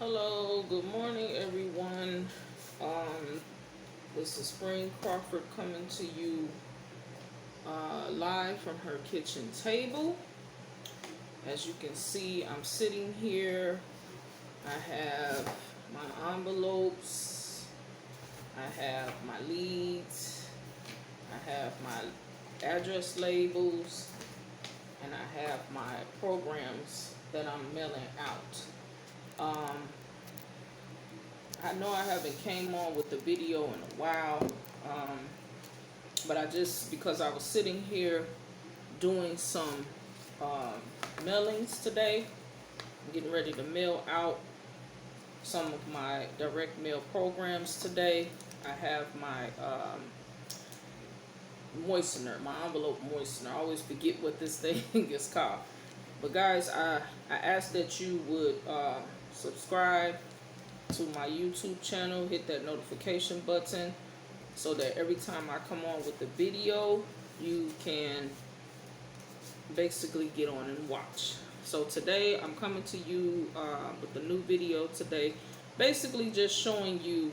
Hello, good morning, everyone. Um, this is Spring Crawford coming to you live from her kitchen table. As you can see, I'm sitting here. I have my envelopes, I have my leads, I have my address labels, and I have my programs that I'm mailing out. I know I haven't came on with the video in a while, but because I was sitting here doing some mailings today, I'm getting ready to mail out some of my direct mail programs today. I have my moistener, my envelope moistener. I always forget what this thing is called. But guys, I ask that you would subscribe to my YouTube channel, hit that notification button so that every time I come on with the video, you can basically get on and watch. So today I'm coming to you with a new video today, basically just showing you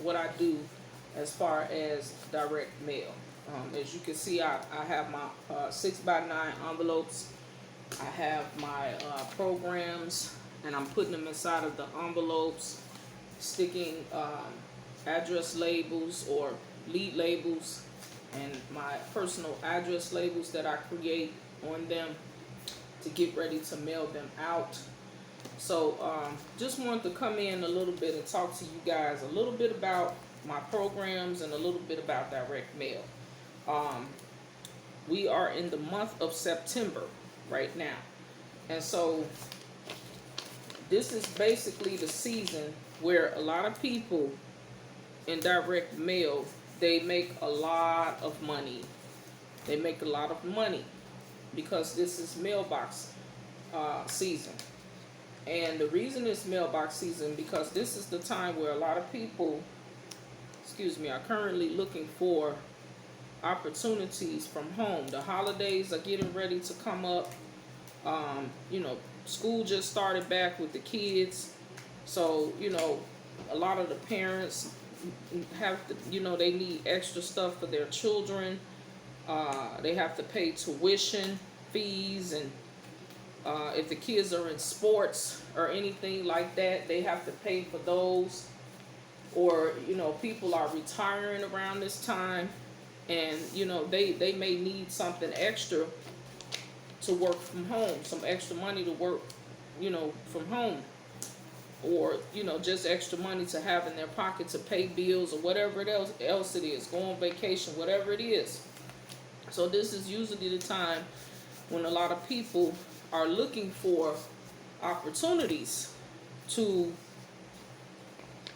what I do as far as direct mail. As you can see, I have my 6x9 envelopes. I have my programs, and I'm putting them inside of the envelopes, sticking address labels or lead labels and my personal address labels that I create on them to get ready to mail them out. So just wanted to come in a little bit and talk to you guys a little bit about my programs and a little bit about direct mail. We are in the month of September right now, and so this is basically the season where a lot of people in direct mail, they make a lot of money. They make a lot of money because this is mailbox season. And the reason it's mailbox season because this is the time where a lot of people, are currently looking for opportunities from home. The holidays are getting ready to come up. School just started back with the kids. So, a lot of the parents have to, they need extra stuff for their children. They have to pay tuition fees, and if the kids are in sports or anything like that, they have to pay for those. Or, people are retiring around this time, and, they may need something extra to work from home, some extra money to work, from home. Or, just extra money to have in their pocket to pay bills or whatever else it is, go on vacation, whatever it is. So this is usually the time when a lot of people are looking for opportunities to,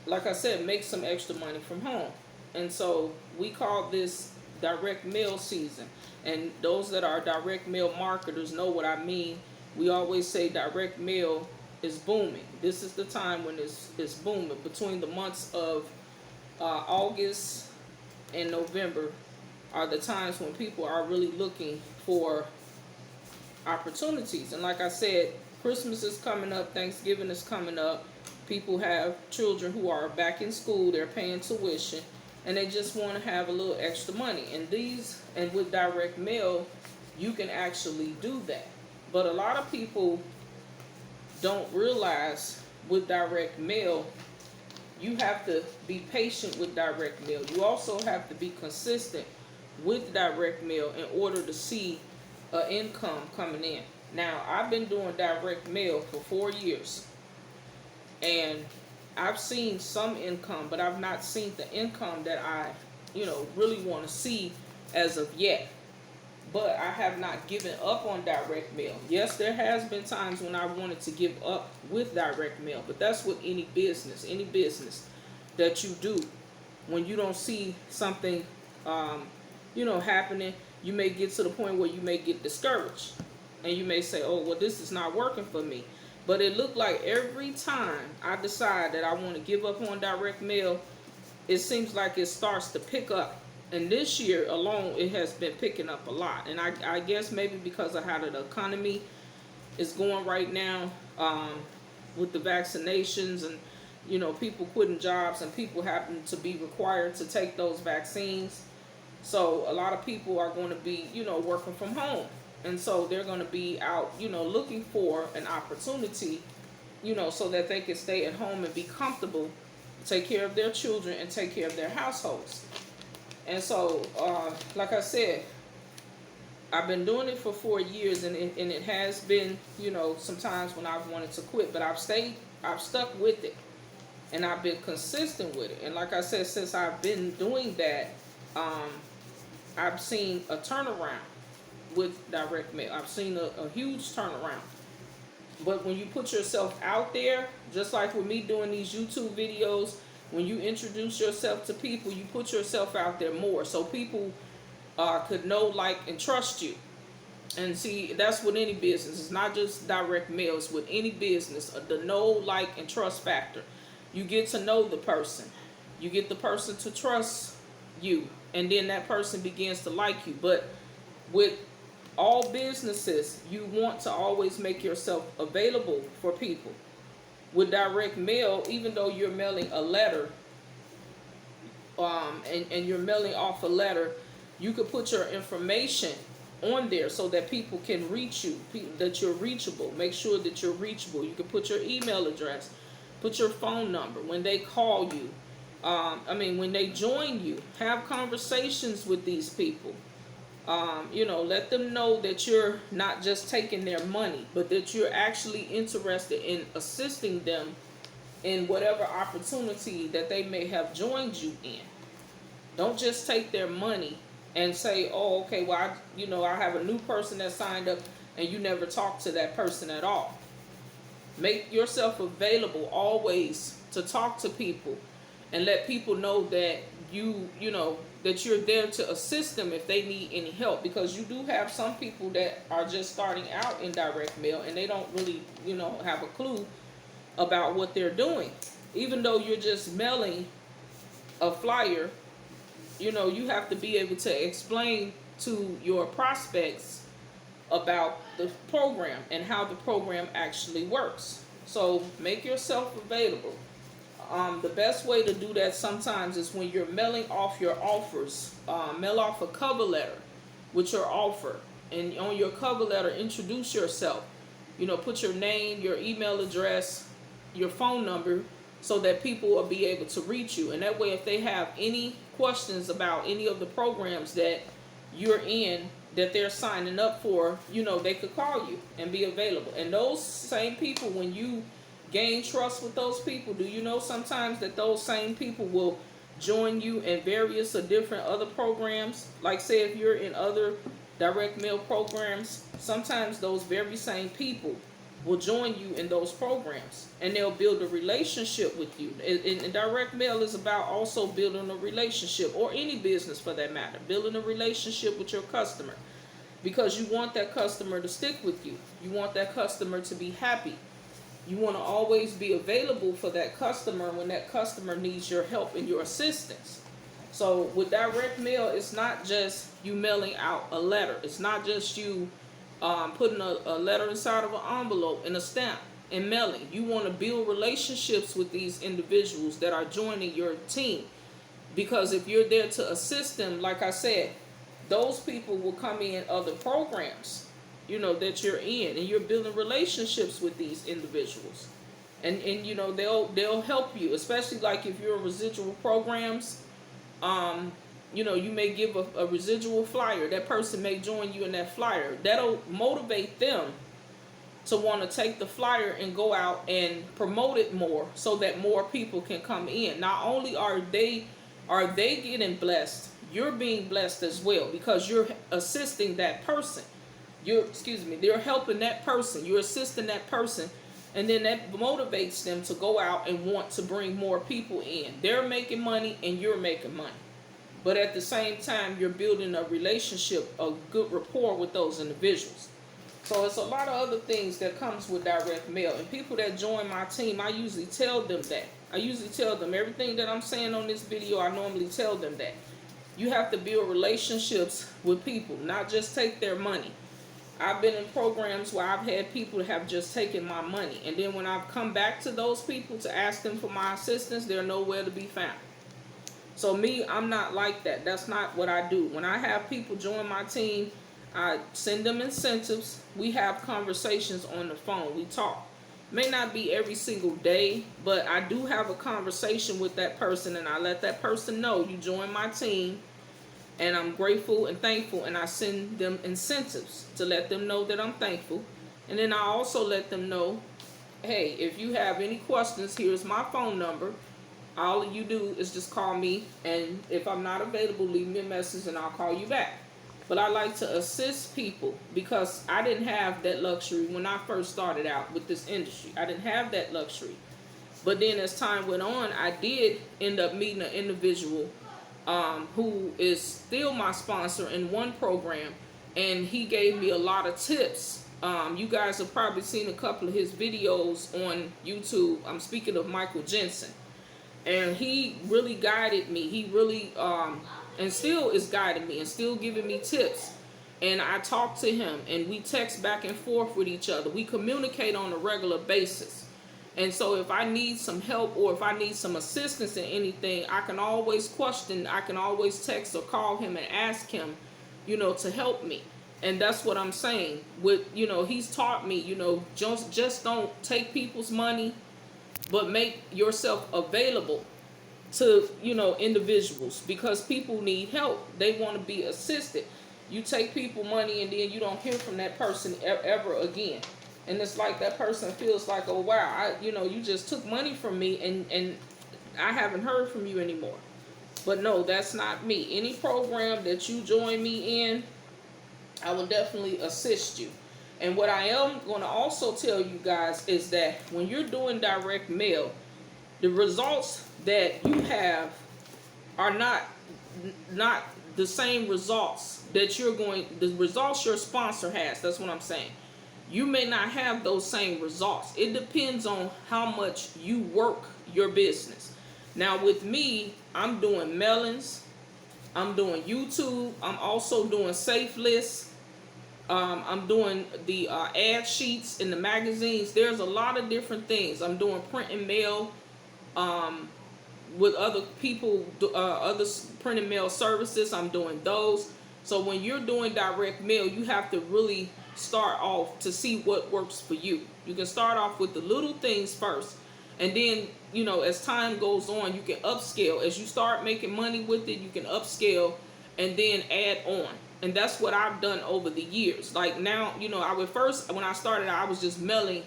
like I said, make some extra money from home. And so we call this direct mail season. And those that are direct mail marketers know what I mean. We always say direct mail is booming. This is the time when it's booming. Between the months of August and November are the times when people are really looking for opportunities. And like I said, Christmas is coming up, Thanksgiving is coming up. People have children who are back in school, they're paying tuition, and they just want to have a little extra money. And with direct mail, you can actually do that. But a lot of people don't realize with direct mail, you have to be patient with direct mail. You also have to be consistent with direct mail in order to see an income coming in. Now, I've been doing direct mail for 4 years, and I've seen some income, but I've not seen the income that I, really want to see as of yet. But I have not given up on direct mail. Yes, there has been times when I wanted to give up with direct mail, but that's with any business that you do. When you don't see something, happening, you may get to the point where you may get discouraged. And you may say, oh, well, this is not working for me. But it looked like every time I decide that I want to give up on direct mail, it seems like it starts to pick up. And this year alone, it has been picking up a lot. And I guess maybe because of how the economy is going right now, with the vaccinations and, you know, people quitting jobs and people happen to be required to take those vaccines. So a lot of people are going to be, you know, working from home. And so they're going to be out, you know, looking for an opportunity, you know, so that they can stay at home and be comfortable, take care of their children and take care of their households. And so, like I said, I've been doing it for 4 years, and it has been, you know, sometimes when I've wanted to quit, but I've stuck with it, and I've been consistent with it. And like I said, since I've been doing that, I've seen a turnaround with direct mail. I've seen a huge turnaround. But when you put yourself out there, just like with me doing these YouTube videos, when you introduce yourself to people, you put yourself out there more so people could know, like, and trust you. And see, that's with any business. It's not just direct mail. It's with any business. The know, like, and trust factor. You get to know the person. You get the person to trust you. And then that person begins to like you. But with all businesses, you want to always make yourself available for people. With direct mail, even though you're mailing a letter, and you're mailing off a letter, you could put your information on there so that people can reach you, that you're reachable. Make sure that you're reachable. You can put your email address, put your phone number. When they call you, when they join you, have conversations with these people. You know, let them know that you're not just taking their money, but that you're actually interested in assisting them in whatever opportunity that they may have joined you in. Don't just take their money and say, oh, okay, well, I have a new person that signed up, and you never talk to that person at all. Make yourself available always to talk to people and let people know that that you're there to assist them if they need any help, because you do have some people that are just starting out in direct mail and they don't really, have a clue about what they're doing. Even though you're just mailing a flyer, you have to be able to explain to your prospects about the program and how the program actually works. So make yourself available. The best way to do that sometimes is when you're mailing off your offers. Mail off a cover letter with your offer. And on your cover letter, introduce yourself. Put your name, your email address, your phone number, so that people will be able to reach you. And that way, if they have any questions about any of the programs that you're in, that they're signing up for, they could call you and be available. And those same people, when you gain trust with those people, do you know sometimes that those same people will join you in various or different other programs? Like, say, if you're in other direct mail programs, sometimes those very same people will join you in those programs, and they'll build a relationship with you. And direct mail is about also building a relationship, or any business for that matter, building a relationship with your customer, because you want that customer to stick with you. You want that customer to be happy. You want to always be available for that customer when that customer needs your help and your assistance. So with direct mail, it's not just you mailing out a letter. It's not just you putting a letter inside of an envelope and a stamp and mailing. You want to build relationships with these individuals that are joining your team. Because if you're there to assist them, like I said, those people will come in other programs that you're in, and you're building relationships with these individuals, and they'll help you, especially like if you're in residual programs. You may give a residual flyer. That person may join you in that flyer. That'll motivate them to want to take the flyer and go out and promote it more, so that more people can come in. Not only are they getting blessed, you're being blessed as well, because you're assisting that person. They're helping that person. You're assisting that person. And then that motivates them to go out and want to bring more people in. They're making money and you're making money. But at the same time, you're building a relationship, a good rapport with those individuals. So it's a lot of other things that comes with direct mail. And people that join my team, I usually tell them that. I usually tell them everything that I'm saying on this video. I normally tell them that. You have to build relationships with people, not just take their money. I've been in programs where I've had people have just taken my money, and then when I've come back to those people to ask them for my assistance, they're nowhere to be found. So me, I'm not like that. That's not what I do. When I have people join my team, I send them incentives. We have conversations on the phone. We talk. May not be every single day, but I do have a conversation with that person, and I let that person know you joined my team, and I'm grateful and thankful, and I send them incentives to let them know that I'm thankful. And then I also let them know, hey, if you have any questions, here's my phone number. All you do is just call me, and if I'm not available, leave me a message and I'll call you back. But I like to assist people because I didn't have that luxury when I first started out with this industry. I didn't have that luxury. But then as time went on, I did end up meeting an individual who is still my sponsor in one program, and he gave me a lot of tips. You guys have probably seen a couple of his videos on YouTube. I'm speaking of Michael Jensen. And he really guided me. He really, and still is guiding me and still giving me tips. And I talk to him and we text back and forth with each other. We communicate on a regular basis. And so if I need some help or if I need some assistance in anything, I can always question, I can always text or call him and ask him, to help me. And that's what I'm saying. He's taught me, just don't take people's money, but make yourself available to, individuals, because people need help. They want to be assisted. You take people money and then you don't hear from that person ever again. And it's like that person feels like, oh, wow, you just took money from me and I haven't heard from you anymore. But no, that's not me. Any program that you join me in, I will definitely assist you. And what I am going to also tell you guys is that when you're doing direct mail, the results that you have are not the same results that the results your sponsor has. That's what I'm saying. You may not have those same results. It depends on how much you work your business. Now with me, I'm doing mailings, I'm doing YouTube, I'm also doing safe lists. I'm doing the ad sheets in the magazines. There's a lot of different things. I'm doing print and mail with other people, other print and mail services. I'm doing those. So when you're doing direct mail, you have to really start off to see what works for you. You can start off with the little things first. And then, as time goes on, you can upscale. As you start making money with it, you can upscale and then add on. And that's what I've done over the years. Like now, when I started, I was just mailing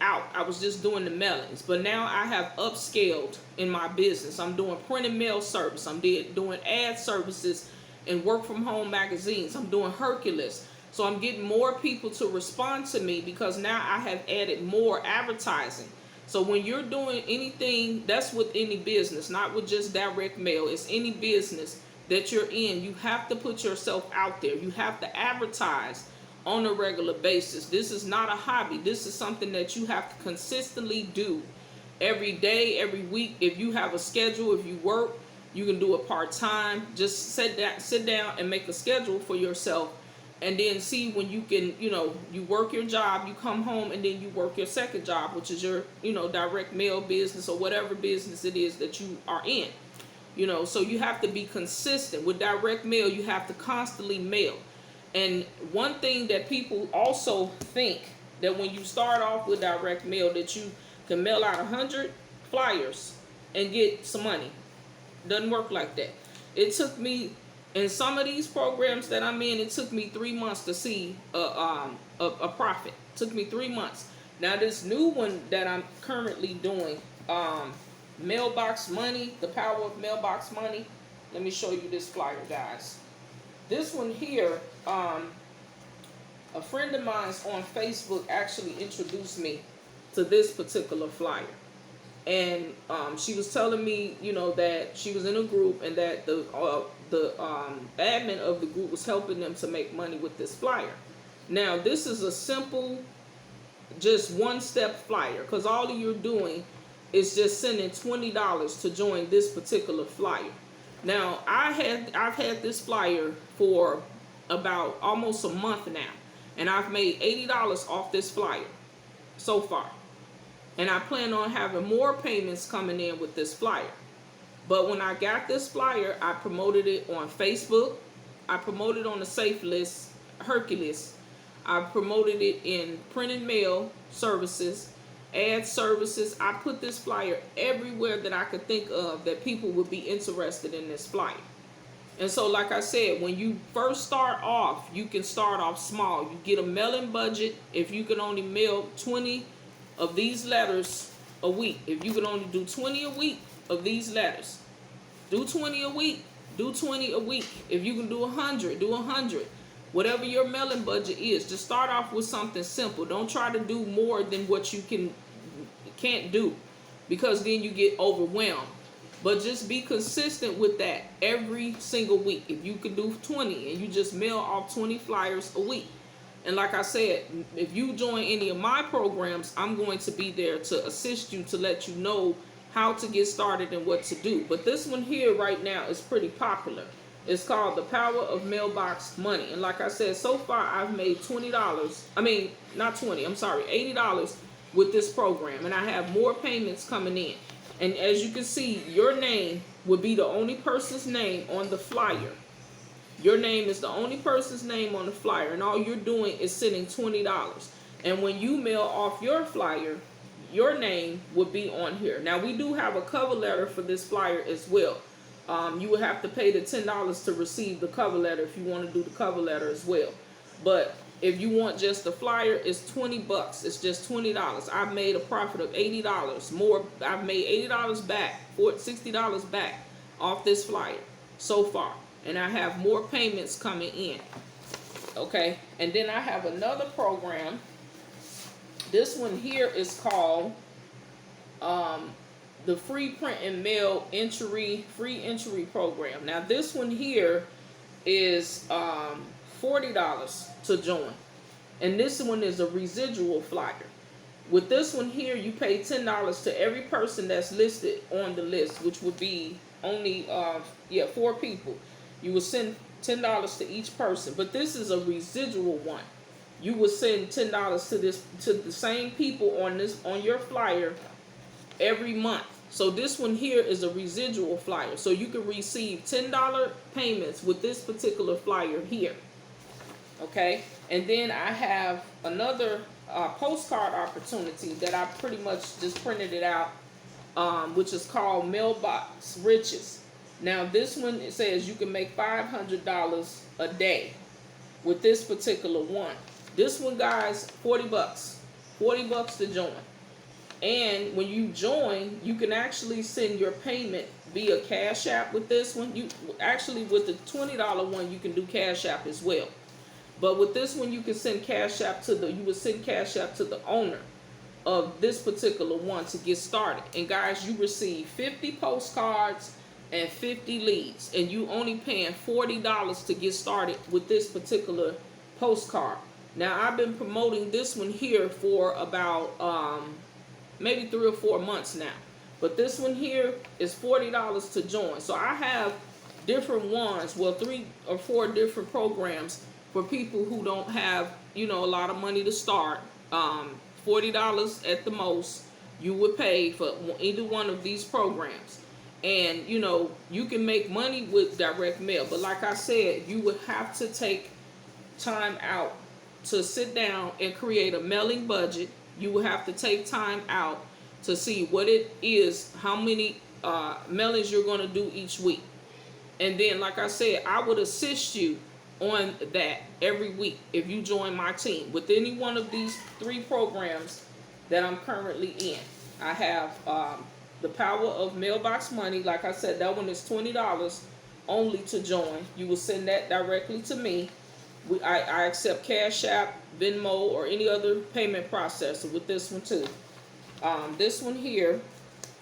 out. I was just doing the mailings. But now I have upscaled in my business. I'm doing print and mail service. I'm doing ad services and work from home magazines. I'm doing Hercules. So I'm getting more people to respond to me because now I have added more advertising. So when you're doing anything, that's with any business, not with just direct mail. It's any business that you're in. You have to put yourself out there. You have to advertise on a regular basis. This is not a hobby. This is something that you have to consistently do every day, every week. If you have a schedule, if you work, you can do it part-time. Just sit down and make a schedule for yourself, and then see when you can, you work your job, you come home, and then you work your second job, which is your, direct mail business or whatever business it is that you are in. So you have to be consistent. With direct mail, you have to constantly mail. And one thing that people also think, that when you start off with direct mail, that you can mail out 100 flyers and get some money. Doesn't work like that. It took me, in some of these programs that I'm in, it took me 3 months to see a profit. It took me 3 months. Now this new one that I'm currently doing, Mailbox Money, the power of Mailbox Money. Let me show you this flyer, guys. This one here, a friend of mine on Facebook actually introduced me to this particular flyer. And she was telling me, that she was in a group and that the admin of the group was helping them to make money with this flyer. Now, this is a simple, just one-step flyer, because all you're doing is just sending $20 to join this particular flyer. Now, I've had this flyer for about almost a month now, And I've made $80 off this flyer so far. And I plan on having more payments coming in with this flyer. But when I got this flyer, I promoted it on Facebook. I promoted on the Safe List, Hercules. I promoted it in print and mail services, ad services. I put this flyer everywhere that I could think of that people would be interested in this flyer. And so, like I said, when you first start off, you can start off small. You get a mailing budget. If you can only mail 20 of these letters a week, if you can only do 20 a week of these letters, do 20 a week, do 20 a week. If you can do 100, do 100. Whatever your mailing budget is, just start off with something simple. Don't try to do more than what you can't do, because then you get overwhelmed. But just be consistent with that every single week. If you can do 20 and you just mail off 20 flyers a week. And like I said, if you join any of my programs, I'm going to be there to assist you, to let you know how to get started and what to do. But this one here right now is pretty popular. It's called The Power of Mailbox Money. And like I said, so far I've made $20. I mean, not 20, I'm sorry, $80 with this program. And I have more payments coming in. And as you can see, your name would be the only person's name on the flyer. Your name is the only person's name on the flyer. And all you're doing is sending $20. And when you mail off your flyer, your name would be on here. Now, we do have a cover letter for this flyer as well. You would have to pay the $10 to receive the cover letter if you want to do the cover letter as well. But if you want just the flyer, it's $20. It's just $20. I've made a profit of $80 more. I've made $80 back, $60 back off this flyer so far. And I have more payments coming in. Okay. And then I have another program. This one here is called the Free Print and Mail Free Entry Program. Now this one here is $40 to join. And this one is a residual flyer. With this one here, you pay $10 to every person that's listed on the list, which would be only 4 people. You would send $10 to each person. But this is a residual one. You would send $10 to the same people on your flyer every month. So this one here is a residual flyer. So you can receive $10 payments with this particular flyer here. Okay, and then I have another postcard opportunity that I pretty much just printed it out, which is called Mailbox Riches. Now this one, it says you can make $500 a day with this particular one. This one, guys, $40, $40 to join. And when you join, you can actually send your payment via Cash App with this one. You actually, with the $20 one, you can do Cash App as well. But with this one, you can send Cash App to the owner of this particular one to get started. And guys, you receive 50 postcards and 50 leads, and you only paying $40 to get started with this particular postcard. Now, I've been promoting this one here for about maybe 3 or 4 months now. But this one here is $40 to join. So I have different ones, well, 3 or 4 different programs for people who don't have, a lot of money to start. $40 at the most you would pay for either one of these programs. And, you can make money with direct mail. But like I said, you would have to take time out to sit down and create a mailing budget. You will have to take time out to see what it is, how many mailings you're going to do each week. And then, like I said, I would assist you on that every week if you join my team with any one of these 3 programs that I'm currently in. I have the Power of Mailbox Money. Like I said, that one is $20 only to join. You will send that directly to me. I accept Cash App, Venmo, or any other payment processor with this one too. This one here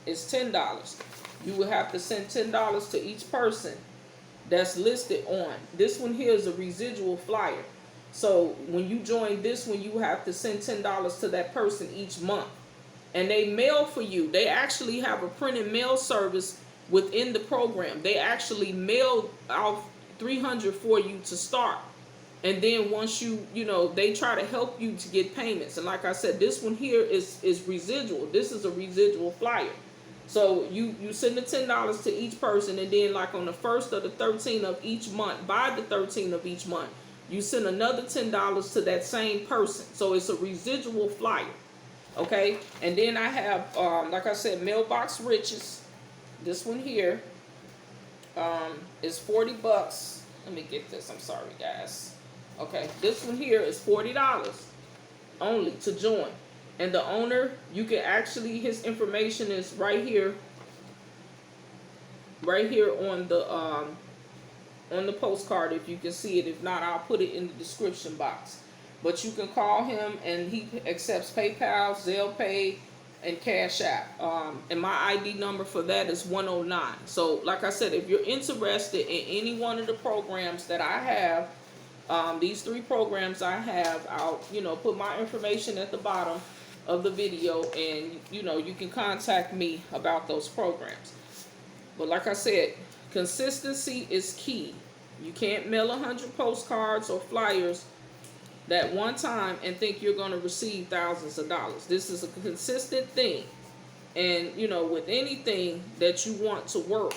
is $10. You will have to send $10 to each person that's listed on. This one here is a residual flyer. So when you join this one, you have to send $10 to that person each month. And they mail for you. They actually have a print and mail service within the program. They actually mail out 300 for you to start. And then once they try to help you to get payments. And like I said, this one here is residual. This is a residual flyer. So you send the $10 to each person, and then like on the 1st or the 13th of each month, by the 13th of each month, you send another $10 to that same person. So it's a residual flyer. Okay? And then I have, like I said, Mailbox Riches. This one here is $40. Let me get this. I'm sorry, guys. Okay, this one here is $40 only to join. And the owner, you can actually, his information is right here on the postcard, if you can see it. If not, I'll put it in the description box. But you can call him, and he accepts PayPal, Zelle Pay, and Cash App. And my ID number for that is 109. So, like I said, if you're interested in any one of the programs that I have, these 3 programs I have, I'll, put my information at the bottom of the video, and, you can contact me about those programs. But like I said, consistency is key. You can't mail 100 postcards or flyers that one time and think you're going to receive thousands of dollars. This is a consistent thing. And, with anything that you want to work,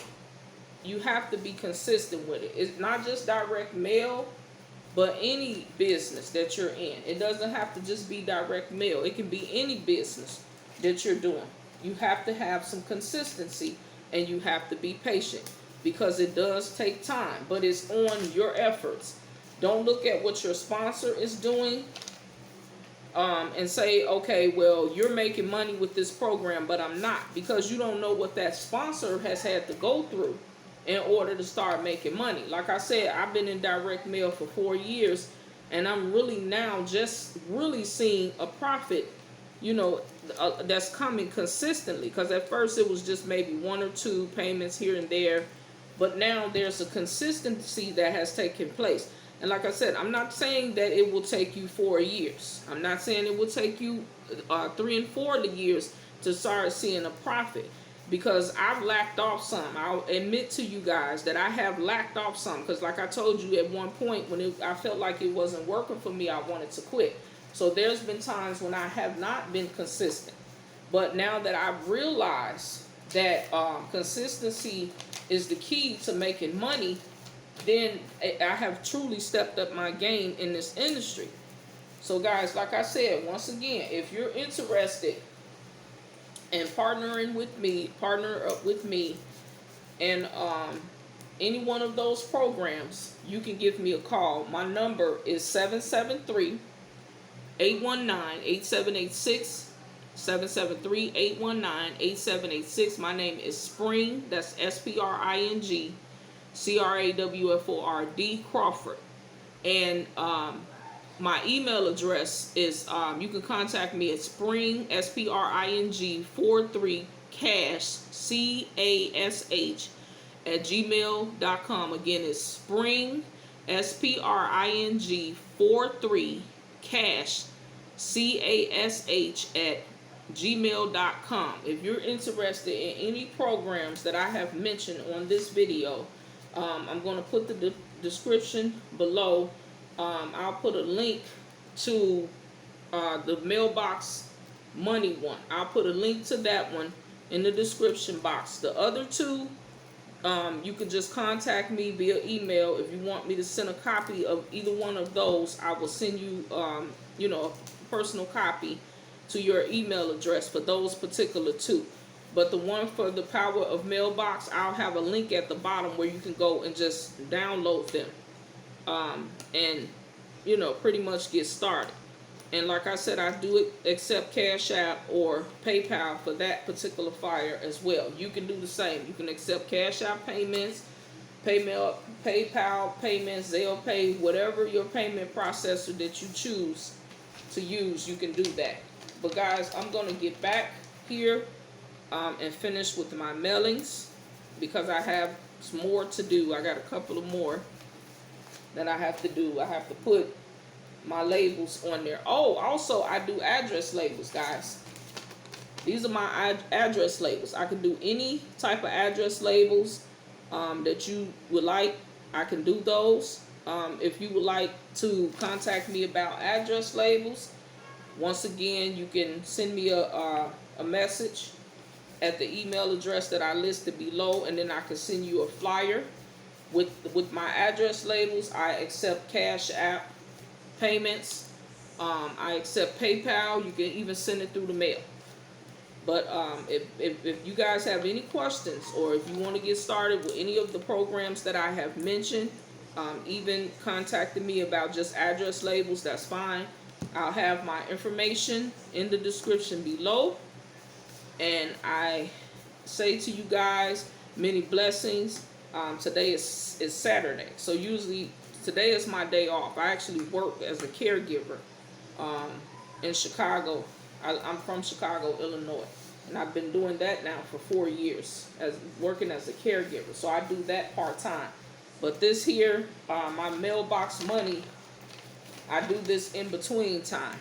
you have to be consistent with it. It's not just direct mail, but any business that you're in. It doesn't have to just be direct mail. It can be any business that you're doing. You have to have some consistency, and you have to be patient, because it does take time, but it's on your efforts. Don't look at what your sponsor is doing and say, okay, well, you're making money with this program, but I'm not, because you don't know what that sponsor has had to go through in order to start making money. Like I said, I've been in direct mail for 4 years, and I'm really now just really seeing a profit, that's coming consistently. Because at first it was just maybe 1 or 2 payments here and there, but now there's a consistency that has taken place. And like I said, I'm not saying that it will take you 4 years. I'm not saying it will take you 3 and 4 years to start seeing a profit, because I've lacked off some. I'll admit to you guys that I have lacked off some, because like I told you at one point, when I felt like it wasn't working for me, I wanted to quit. So there's been times when I have not been consistent. But now that I've realized that consistency is the key to making money, then I have truly stepped up my game in this industry. So guys, like I said, once again, if you're interested in partnering with me, partner up with me in any one of those programs, you can give me a call. My number is 773-819-8786. 773-819-8786. My name is Spring. That's SPRING CRAWFORD Crawford. And my email address is, you can contact me at spring, SPRING 43 cash CASH at gmail.com. Again, it's spring, SPRING 43 cash CASH at gmail.com. If you're interested in any programs that I have mentioned on this video, I'm going to put the description below. I'll put a link to the Mailbox Money one. I'll put a link to that one in the description box. The other 2, you can just contact me via email. If you want me to send a copy of either one of those, I will send you, a personal copy to your email address for those particular 2. But the one for the Power of Mailbox, I'll have a link at the bottom where you can go and just download them. And, pretty much get started. And like I said, I do accept Cash App or PayPal for that particular flyer as well. You can do the same. You can accept Cash App payments, PayPal payments, Zelle Pay, whatever your payment processor that you choose to use, you can do that. But guys, I'm going to get back here and finish with my mailings, because I have some more to do. I got a couple of more that I have to do. I have to put my labels on there. Oh, also I do address labels, guys. These are my address labels. I can do any type of address labels that you would like. I can do those. If you would like to contact me about address labels, once again, you can send me a message at the email address that I listed below, and then I can send you a flyer with my address labels. I accept Cash App payments. I accept PayPal. You can even send it through the mail. But if you guys have any questions, or if you want to get started with any of the programs that I have mentioned, even contacting me about just address labels, that's fine. I'll have my information in the description below. And I say to you guys, many blessings. Today is Saturday, so usually today is my day off. I actually work as a caregiver in Chicago. I'm from Chicago, Illinois, and I've been doing that now for 4 years, as working as a caregiver. So I do that part-time. But this here, my mailbox money, I do this in between time.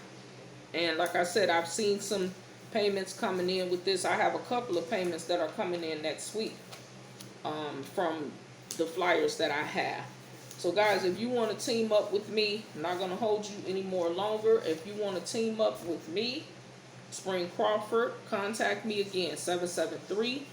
And like I said, I've seen some payments coming in with this. I have a couple of payments that are coming in next week from the flyers that I have. So guys, if you want to team up with me, I'm not going to hold you any more longer. If you want to team up with me, Spring Crawford, contact me again, 773-819-8786,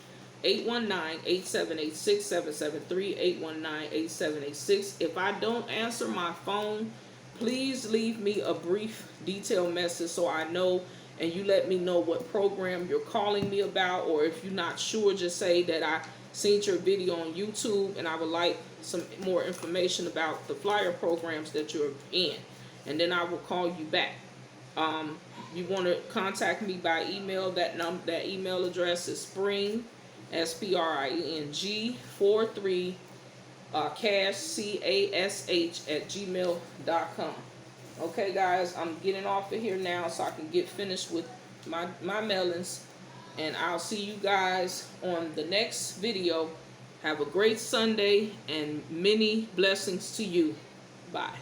773-819-8786. If I don't answer my phone, please leave me a brief detailed message so I know, and you let me know what program you're calling me about, or if you're not sure, just say that I seen your video on YouTube and I would like some more information about the flyer programs that you're in, and then I will call you back. You want to contact me by email. That email address is spring, SPRING 43 cash CASH at gmail.com. Okay guys, I'm getting off of here now so I can get finished with my mailings, and I'll see you guys on the next video. Have a great Sunday and many blessings to you. Bye.